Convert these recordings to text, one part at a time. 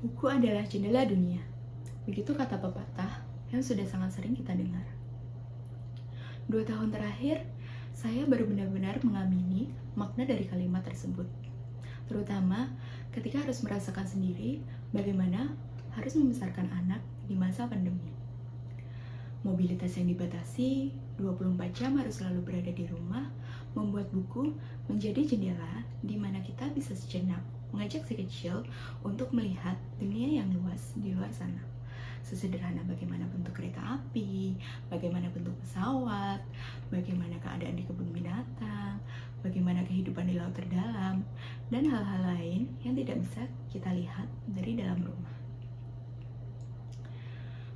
Buku adalah jendela dunia. Begitu kata pepatah yang sudah sangat sering kita dengar. 2 tahun terakhir, saya baru benar-benar mengamini makna dari kalimat tersebut. Terutama ketika harus merasakan sendiri bagaimana harus membesarkan anak di masa pandemi. Mobilitas yang dibatasi, 24 jam harus selalu berada di rumah, membuat buku menjadi jendela di mana kita bisa sejenak mengajak si kecil untuk melihat dunia yang luas di luar sana. Sesederhana bagaimana bentuk kereta api, bagaimana bentuk pesawat, bagaimana keadaan di kebun binatang, bagaimana kehidupan di laut terdalam, dan hal-hal lain yang tidak bisa kita lihat dari dalam rumah.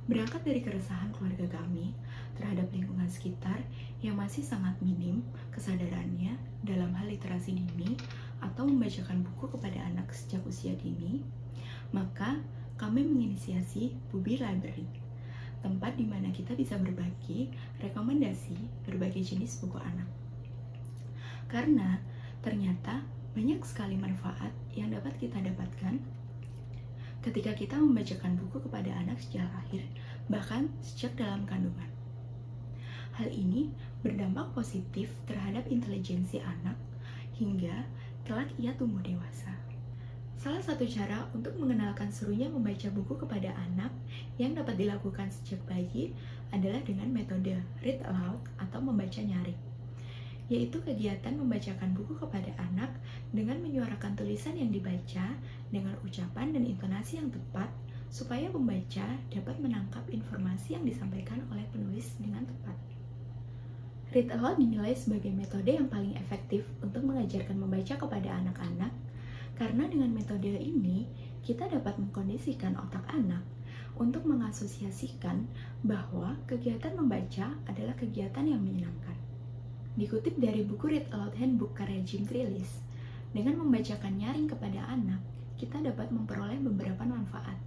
Berangkat dari keresahan keluarga kami terhadap lingkungan sekitar yang masih sangat minim kesadarannya dalam hal literasi dini atau membacakan buku kepada anak sejak usia dini, maka kami menginisiasi Bubi Library, tempat di mana kita bisa berbagi rekomendasi berbagai jenis buku anak. Karena ternyata banyak sekali manfaat yang dapat kita dapatkan ketika kita membacakan buku kepada anak sejak lahir, bahkan sejak dalam kandungan. Hal ini berdampak positif terhadap intelijensi anak hingga kelak ia tumbuh dewasa. Salah satu cara untuk mengenalkan serunya membaca buku kepada anak yang dapat dilakukan sejak bayi adalah dengan metode read aloud atau membaca nyaring, yaitu kegiatan membacakan buku kepada anak dengan menyuarakan tulisan yang dibaca dengan ucapan dan intonasi yang tepat supaya pembaca dapat menangkap informasi yang disampaikan oleh penulis dengan tepat. Read aloud dinilai sebagai metode yang paling efektif untuk mengajarkan membaca kepada anak-anak karena dengan metode ini kita dapat mengkondisikan otak anak untuk mengasosiasikan bahwa kegiatan membaca adalah kegiatan yang menyenangkan. Dikutip dari buku Read Aloud Handbook karya Jim Trelease, dengan membacakan nyaring kepada anak, kita dapat memperoleh beberapa manfaat.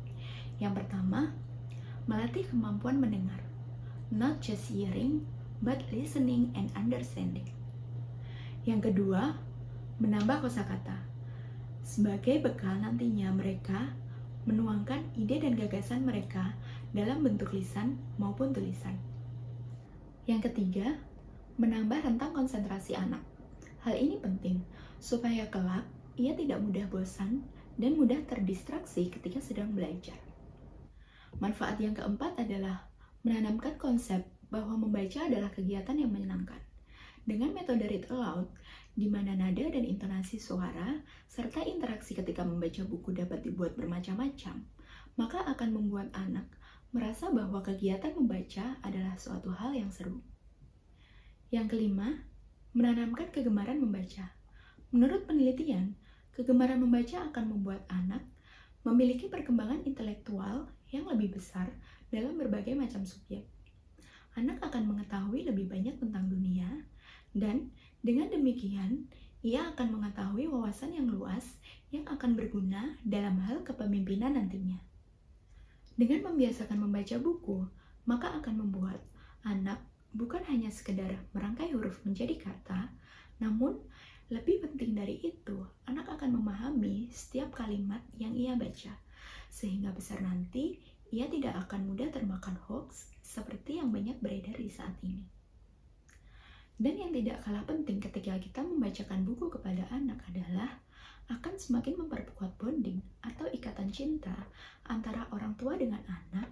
Yang pertama, melatih kemampuan mendengar. Not just hearing, but listening and understanding. Yang kedua, menambah kosakata. Sebagai bekal nantinya mereka menuangkan ide dan gagasan mereka dalam bentuk lisan maupun tulisan. Yang ketiga, menambah rentang konsentrasi anak. Hal ini penting supaya kelak ia tidak mudah bosan dan mudah terdistraksi ketika sedang belajar. Manfaat yang keempat adalah menanamkan konsep bahwa membaca adalah kegiatan yang menyenangkan. Dengan metode read aloud, di mana nada dan intonasi suara serta interaksi ketika membaca buku dapat dibuat bermacam-macam, maka akan membuat anak merasa bahwa kegiatan membaca adalah suatu hal yang seru. Yang kelima, menanamkan kegemaran membaca. Menurut penelitian, kegemaran membaca akan membuat anak memiliki perkembangan intelektual yang lebih besar dalam berbagai macam subjek. Anak akan mengetahui lebih banyak tentang dunia, dan dengan demikian, ia akan mengetahui wawasan yang luas yang akan berguna dalam hal kepemimpinan nantinya. Dengan membiasakan membaca buku, maka akan membuat anak bukan hanya sekedar merangkai huruf menjadi kata, namun lebih penting dari itu, anak akan memahami setiap kalimat yang ia baca, sehingga besar nanti ia tidak akan mudah termakan hoax seperti yang banyak beredar di saat ini. Dan yang tidak kalah penting ketika kita membacakan buku kepada anak adalah akan semakin memperkuat bonding atau ikatan cinta antara orang tua dengan anak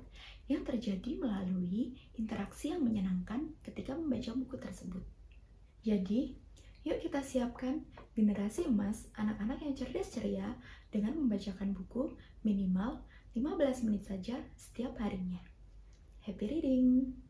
yang terjadi melalui interaksi yang menyenangkan ketika membaca buku tersebut. Jadi, yuk kita siapkan generasi emas anak-anak yang cerdas ceria dengan membacakan buku minimal 15 menit saja setiap harinya. Happy reading!